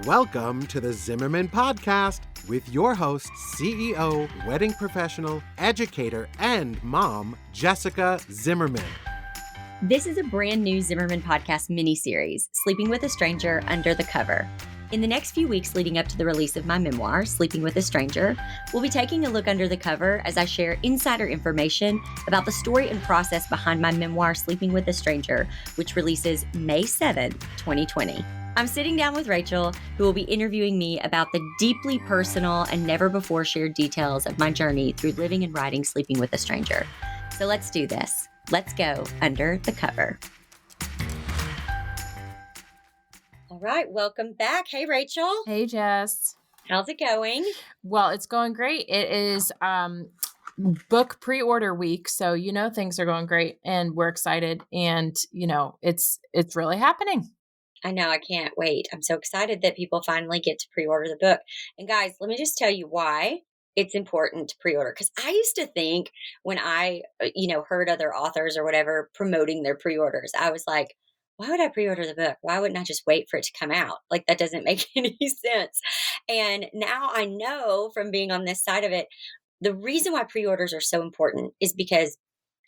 Welcome to the Zimmerman Podcast with your host, CEO, wedding professional, educator, and mom, Jessica Zimmerman. This is a brand new Zimmerman Podcast mini-series, Sleeping with a Stranger Under the Cover. In the next few weeks leading up to the release of my memoir, Sleeping with a Stranger, we'll be taking a look under the cover as I share insider information about the story and process behind my memoir, Sleeping with a Stranger, which releases May 7th, 2020. I'm sitting down with Rachel, who will be interviewing me about the deeply personal and never before shared details of my journey through living and writing Sleeping with a Stranger. So let's do this. Let's go under the cover. All right, welcome back. Hey, Rachel. Hey, Jess. How's it going? Well, it's going great. It is book pre-order week, so things are going great, and we're excited, and it's really happening. I know, I can't wait. I'm so excited that people finally get to pre-order the book. And guys, let me just tell you why it's important to pre-order. Because I used to think when I, heard other authors or whatever promoting their pre-orders, I was like, why would I pre-order the book? Why wouldn't I just wait for it to come out? Like, that doesn't make any sense. And now I know from being on this side of it, the reason why pre-orders are so important is because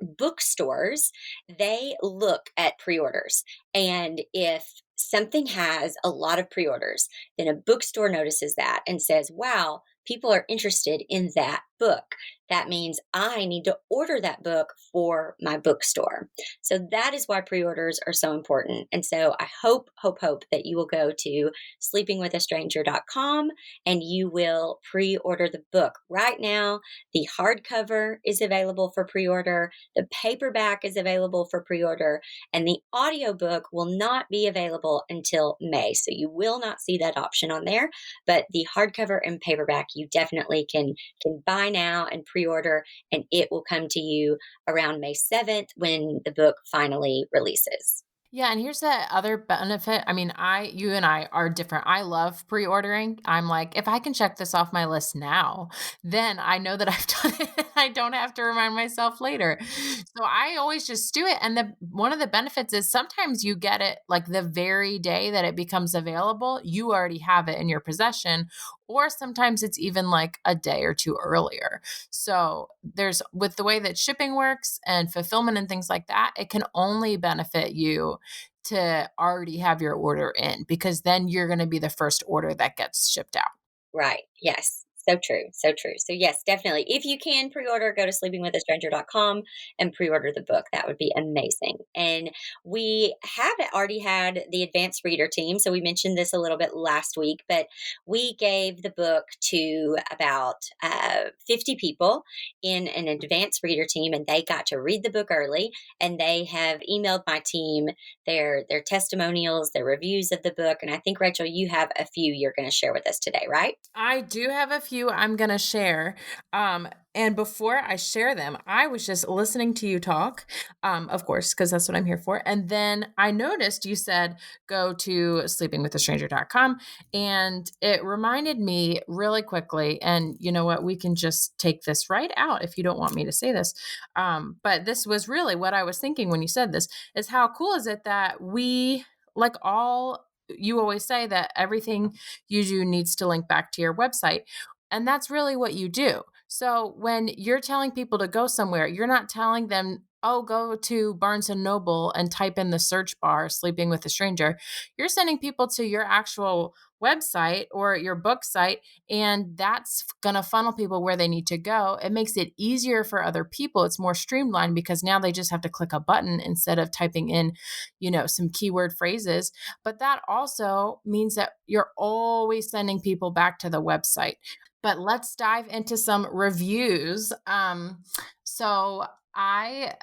bookstores, they look at pre-orders. And if something has a lot of pre-orders, then a bookstore notices that and says, wow, people are interested in that book. That means I need to order that book for my bookstore. So that is why pre-orders are so important. And so I hope that you will go to sleepingwithastranger.com and you will pre-order the book. Right now, the hardcover is available for pre-order. The paperback is available for pre-order. And the audiobook will not be available until May. So you will not see that option on there. But the hardcover and paperback, you definitely can buy now and pre-order, and it will come to you around May 7th when the book finally releases. Yeah, and here's the other benefit. I mean, you and I are different. I love pre-ordering. I'm like, if I can check this off my list now, then I know that I've done it. I don't have to remind myself later. So I always just do it. And one of the benefits is sometimes you get it like the very day that it becomes available, you already have it in your possession, or sometimes it's even like a day or two earlier. So with the way that shipping works and fulfillment and things like that, it can only benefit you to already have your order in, because then you're going to be the first order that gets shipped out. Right. Yes. So true. So true. So yes, definitely. If you can pre-order, go to sleepingwithastranger.com and pre-order the book. That would be amazing. And we have already had the advanced reader team. So we mentioned this a little bit last week, but we gave the book to about 50 people in an advanced reader team, and they got to read the book early, and they have emailed my team their testimonials, their reviews of the book. And I think, Rachel, you have a few you're going to share with us today, right? I do have a few I'm going to share. And before I share them, I was just listening to you talk, of course, because that's what I'm here for. And then I noticed you said, go to sleepingwithastranger.com. And it reminded me really quickly, and you know what, we can just take this right out if you don't want me to say this. But this was really what I was thinking when you said this, is how cool is it that we, you always say that everything you do needs to link back to your website. And that's really what you do. So when you're telling people to go somewhere, you're not telling them, oh, go to Barnes & Noble and type in the search bar, Sleeping with a Stranger. You're sending people to your actual website or your book site, and that's going to funnel people where they need to go. It makes it easier for other people. It's more streamlined because now they just have to click a button instead of typing in, some keyword phrases. But that also means that you're always sending people back to the website. But let's dive into some reviews. So I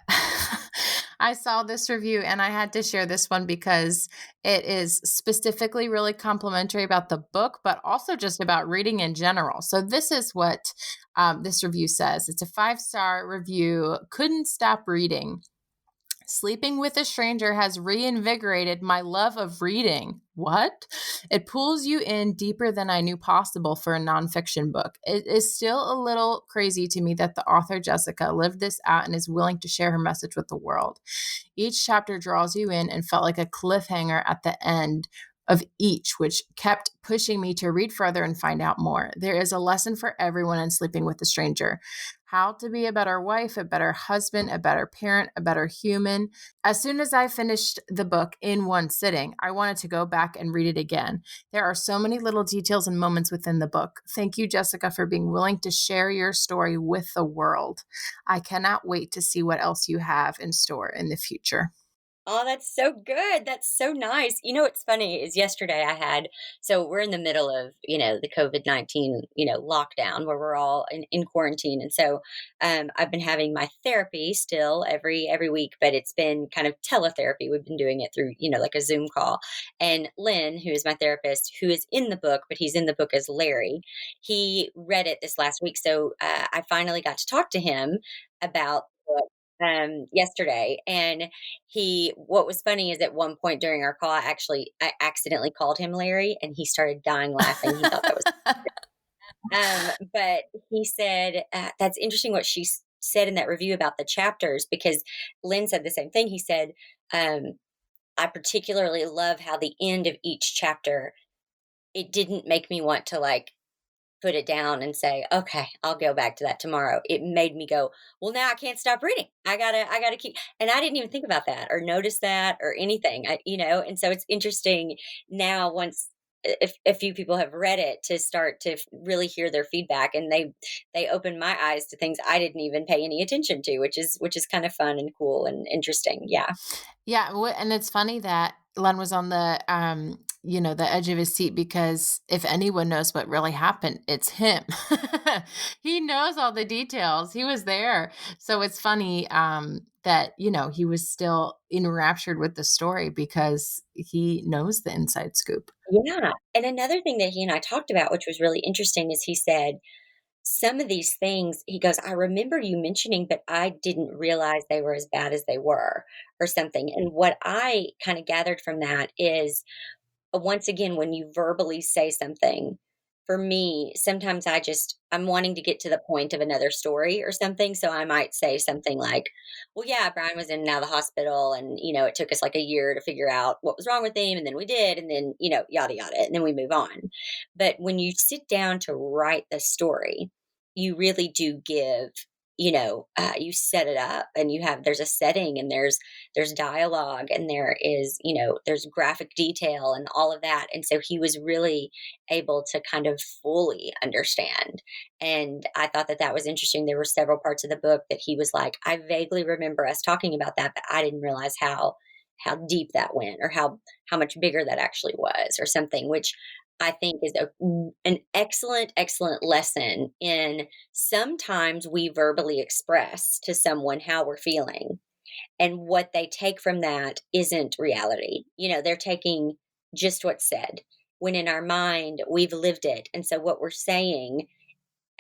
I saw this review and I had to share this one because it is specifically really complimentary about the book, but also just about reading in general. So this is what this review says. It's a 5-star review. Couldn't stop reading. Sleeping with a Stranger has reinvigorated my love of reading. What? It pulls you in deeper than I knew possible for a nonfiction book. It is still a little crazy to me that the author Jessica lived this out and is willing to share her message with the world. Each chapter draws you in and felt like a cliffhanger at the end, of each, which kept pushing me to read further and find out more. There is a lesson for everyone in sleeping with a stranger. How to be a better wife, a better husband, a better parent, a better human. As soon as I finished the book in one sitting, I wanted to go back and read it again. There are so many little details and moments within the book. Thank you, Jessica, for being willing to share your story with the world. I cannot wait to see what else you have in store in the future. Oh, that's so good. That's so nice. What's funny is yesterday so we're in the middle of, the COVID-19, lockdown where we're all in quarantine. And so I've been having my therapy still every week, but it's been kind of teletherapy. We've been doing it through, like a Zoom call. And Lynn, who is my therapist, who is in the book, but he's in the book as Larry, he read it this last week. So I finally got to talk to him about the book yesterday. And what was funny is at one point during our call, I accidentally called him Larry, and he started dying laughing. He thought that was but he said, that's interesting what she said in that review about the chapters, because Lynn said the same thing. He said, I particularly love how the end of each chapter, it didn't make me want to like put it down and say, okay, I'll go back to that tomorrow. It made me go, well, now I can't stop reading. I gotta keep, and I didn't even think about that or notice that or anything, and so it's interesting now once, if a few people have read it, to start to really hear their feedback, and they open my eyes to things I didn't even pay any attention to, which is kind of fun and cool and interesting. Yeah. Yeah, and it's funny that Len was on the edge of his seat, because if anyone knows what really happened, it's him. He knows all the details. He was there. So it's funny that, he was still enraptured with the story because he knows the inside scoop. Yeah. And another thing that he and I talked about, which was really interesting, is he said, some of these things, he goes, I remember you mentioning, but I didn't realize they were as bad as they were, or something. And what I kind of gathered from that is, once again, when you verbally say something, for me, sometimes I'm wanting to get to the point of another story or something. So I might say something like, well, yeah, Brian was in and out of the hospital, and, it took us like a year to figure out what was wrong with him. And then we did. And then, yada, yada. And then we move on. But when you sit down to write the story, you really do give, you set it up, and there's a setting, and there's dialogue, and there's graphic detail and all of that. And so he was really able to kind of fully understand. And I thought that was interesting. There were several parts of the book that he was like, I vaguely remember us talking about that, but I didn't realize how deep that went, or how much bigger that actually was, or something, which I think is an excellent, excellent lesson in, sometimes we verbally express to someone how we're feeling, and what they take from that isn't reality. They're taking just what's said, when in our mind we've lived it. And so what we're saying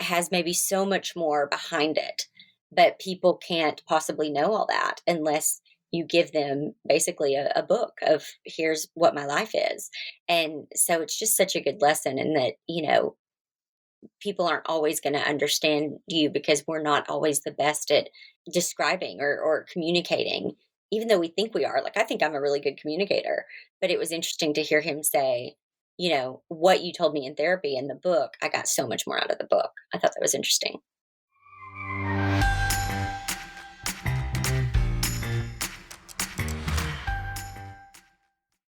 has maybe so much more behind it, but people can't possibly know all that unless you give them basically a book of, here's what my life is. And so it's just such a good lesson, in that, people aren't always going to understand you, because we're not always the best at describing or communicating, even though we think we are. Like, I think I'm a really good communicator, but it was interesting to hear him say, what you told me in therapy in the book, I got so much more out of the book. I thought that was interesting.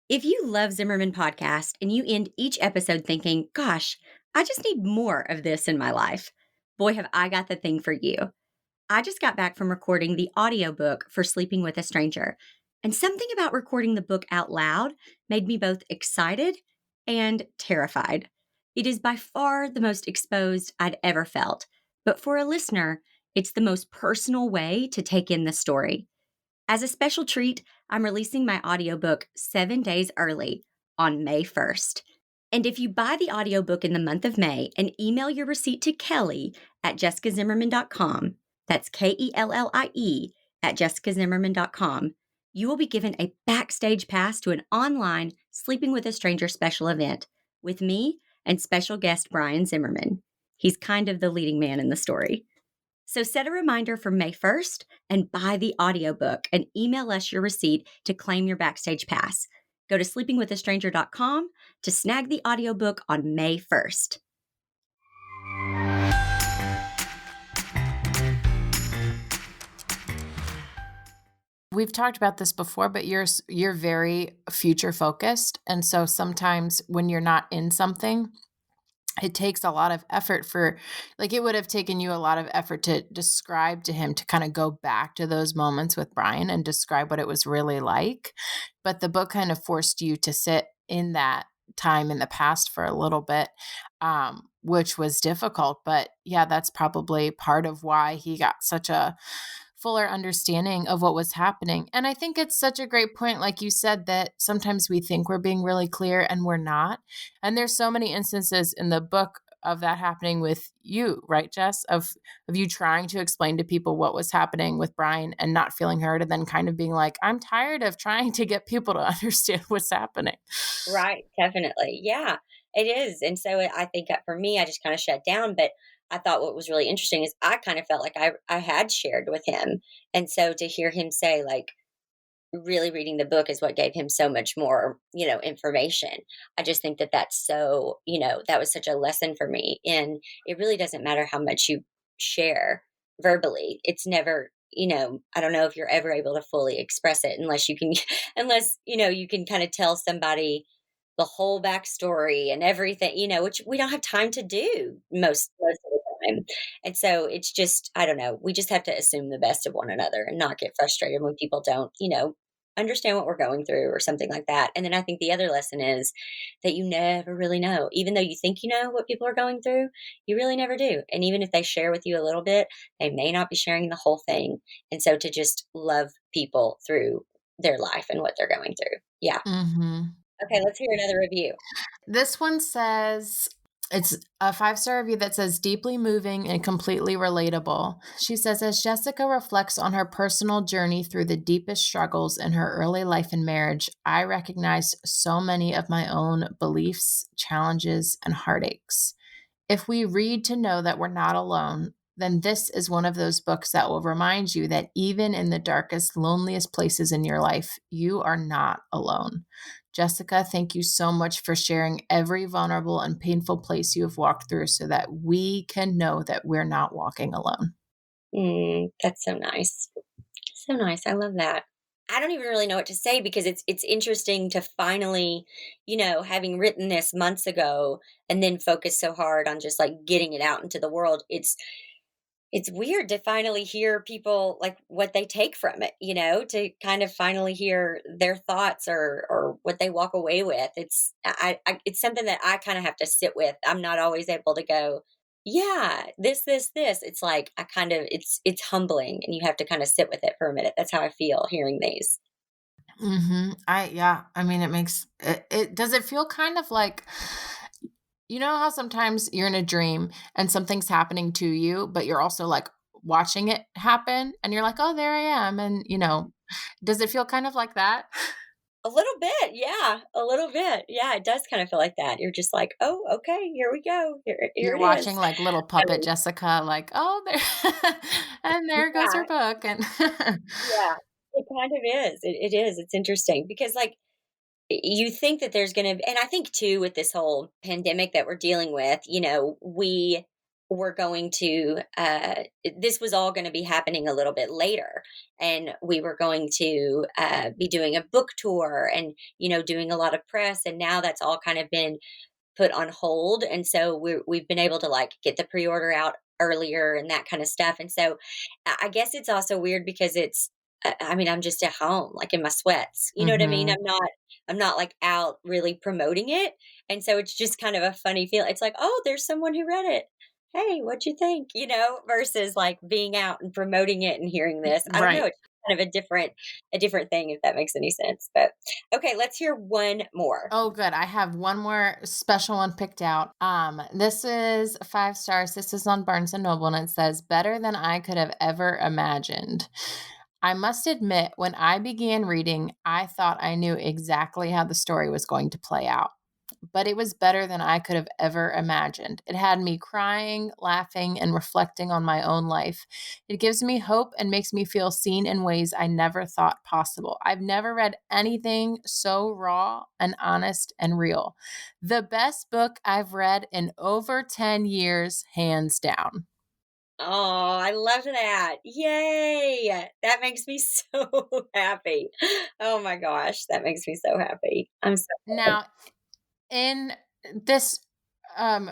If you love Zimmerman podcast and you end each episode thinking, gosh, I just need more of this in my life, boy, have I got the thing for you. I just got back from recording the audiobook for Sleeping with a Stranger, and something about recording the book out loud made me both excited and terrified. It is by far the most exposed I'd ever felt, but for a listener, it's the most personal way to take in the story. As a special treat, I'm releasing my audiobook 7 days early on May 1st. And if you buy the audiobook in the month of May and email your receipt to Kelly at jessicazimmerman.com, that's Kellie at jessicazimmerman.com, you will be given a backstage pass to an online Sleeping with a Stranger special event with me and special guest Brian Zimmerman. He's kind of the leading man in the story. So set a reminder for May 1st and buy the audiobook, and email us your receipt to claim your backstage pass. Go to sleepingwithastranger.com to snag the audiobook on May 1st. We've talked about this before, but you're very future focused. And so sometimes when you're not in something, it takes a lot of effort it would have taken you a lot of effort to describe to him, to kind of go back to those moments with Brian and describe what it was really like. But the book kind of forced you to sit in that time in the past for a little bit, which was difficult. But yeah, that's probably part of why he got such a fuller understanding of what was happening. And I think it's such a great point, like you said, that sometimes we think we're being really clear and we're not. And there's so many instances in the book of that happening with you, right, Jess? Of you trying to explain to people what was happening with Brian and not feeling heard, and then kind of being like, I'm tired of trying to get people to understand what's happening. Right. Definitely. Yeah, it is. And so I think that for me, I just kind of shut down. But I thought what was really interesting is I kind of felt like I had shared with him. And so to hear him say, like, really reading the book is what gave him so much more, information. I just think that that's so, that was such a lesson for me. And it really doesn't matter how much you share verbally. It's never, I don't know if you're ever able to fully express it unless you can, unless, you can kind of tell somebody the whole backstory and everything, which we don't have time to do most of the time. And so it's just, I don't know, we just have to assume the best of one another and not get frustrated when people don't, understand what we're going through or something like that. And then I think the other lesson is that you never really know. Even though you think you know what people are going through, you really never do. And even if they share with you a little bit, they may not be sharing the whole thing. And so to just love people through their life and what they're going through. Yeah. Mm-hmm. Okay, let's hear another review. This one says, it's a 5-star review that says, deeply moving and completely relatable. She says, as Jessica reflects on her personal journey through the deepest struggles in her early life and marriage, I recognize so many of my own beliefs, challenges, and heartaches. If we read to know that we're not alone, then this is one of those books that will remind you that even in the darkest, loneliest places in your life, you are not alone. Jessica, thank you so much for sharing every vulnerable and painful place you have walked through so that we can know that we're not walking alone. That's so nice. So nice. I love that. I don't even really know what to say because it's interesting to finally, having written this months ago and then focus so hard on just like getting it out into the world. It's weird to finally hear people like what they take from it, to kind of finally hear their thoughts or what they walk away with. It's something that I kind of have to sit with. I'm not always able to go, yeah, this. It's like I kind of it's humbling and you have to kind of sit with it for a minute. That's how I feel hearing these. I mean, it makes it does it feel kind of like, you know how sometimes you're in a dream and something's happening to you, but you're also like watching it happen and you're like, oh, there I am. And, does it feel kind of like that? A little bit, yeah, a little bit. Yeah, it does kind of feel like that. You're just like, "Oh, okay, here we go. Here You're it watching is." like little puppet Jessica, like, oh, there, and there goes her Yeah, book. And yeah. It kind of is. It is. It's interesting because, like, you think that there's going to, and I think too, with this whole pandemic that we're dealing with, we were going to, this was all going to be happening a little bit later. And we were going to be doing a book tour and, doing a lot of press. And now that's all kind of been put on hold. And so we've been able to like get the pre order out earlier and that kind of stuff. And so I guess it's also weird because I mean, I'm just at home, like in my sweats. You know what I mean? Mhm. I'm not like out really promoting it. And so it's just kind of a funny feel. It's like, oh, there's someone who read it. Hey, what'd you think? Versus like being out and promoting it and hearing this. I don't know. Right. It's kind of a different thing, if that makes any sense. But okay, let's hear one more. Oh, good. I have one more special one picked out. This is 5 stars. This is on Barnes and Noble, and it says, better than I could have ever imagined. I must admit, when I began reading, I thought I knew exactly how the story was going to play out. but it was better than I could have ever imagined. It had me crying, laughing, and reflecting on my own life. It gives me hope and makes me feel seen in ways I never thought possible. I've never read anything so raw and honest and real. The best book I've read in over 10 years, hands down. Oh, I love that. Yay. That makes me so happy. Oh my gosh, that makes me so happy. I'm so glad. Now, in this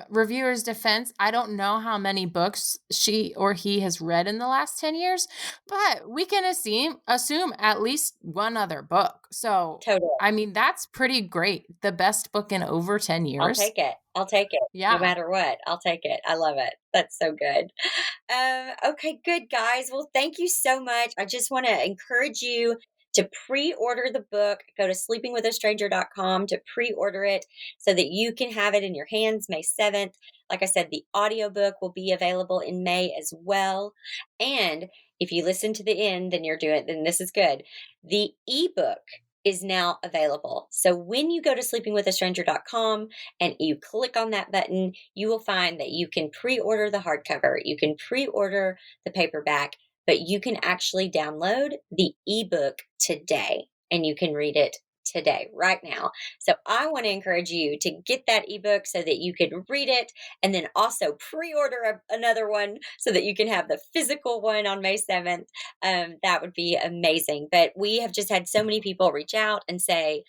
reviewer's defense, I don't know how many books she or he has read in the last 10 years, but we can assume at least one other book. So, Totally. I mean, that's pretty great. The best book in over 10 I'll years. take it. I'll take it. No Yeah. matter what, I'll take it. I love it. That's so good. Okay, good, guys. Well, thank you so much. I just want to encourage you to pre-order the book. Go to sleepingwithastranger.com to pre-order it so that you can have it in your hands May 7th. Like I said, the audiobook will be available in May as well. And if you listen to the end, then this is good. The ebook is now available. So when you go to sleepingwithastranger.com and you click on that button, you will find that you can pre-order the hardcover, you can pre-order the paperback, but you can actually download the ebook today and you can read it today, right now. So I want to encourage you to get that ebook so that you can read it and then also pre-order another one so that you can have the physical one on May 7th. That would be amazing. But we have just had so many people reach out and say,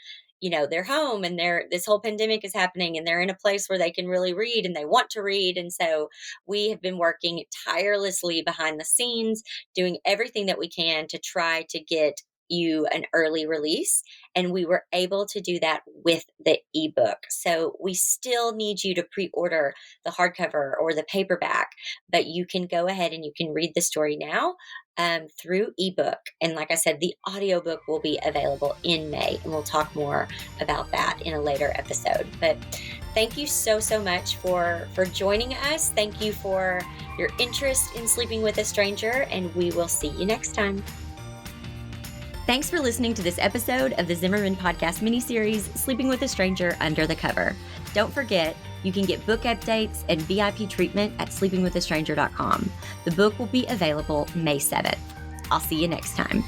they're home and this whole pandemic is happening and they're in a place where they can really read and they want to read. And so we have been working tirelessly behind the scenes, doing everything that we can to try to get you an early release. And we were able to do that with the ebook. So we still need you to pre-order the hardcover or the paperback, but you can go ahead and you can read the story now through ebook. And like I said, the audiobook will be available in May, and we'll talk more about that in a later episode. But thank you so much for joining us. Thank you for your interest in Sleeping with a Stranger, and we will see you next time. Thanks for listening to this episode of the Zimmerman podcast miniseries, Sleeping with a Stranger Under the Cover. Don't forget, you can get book updates and VIP treatment at sleepingwithastranger.com. The book will be available May 7th. I'll see you next time.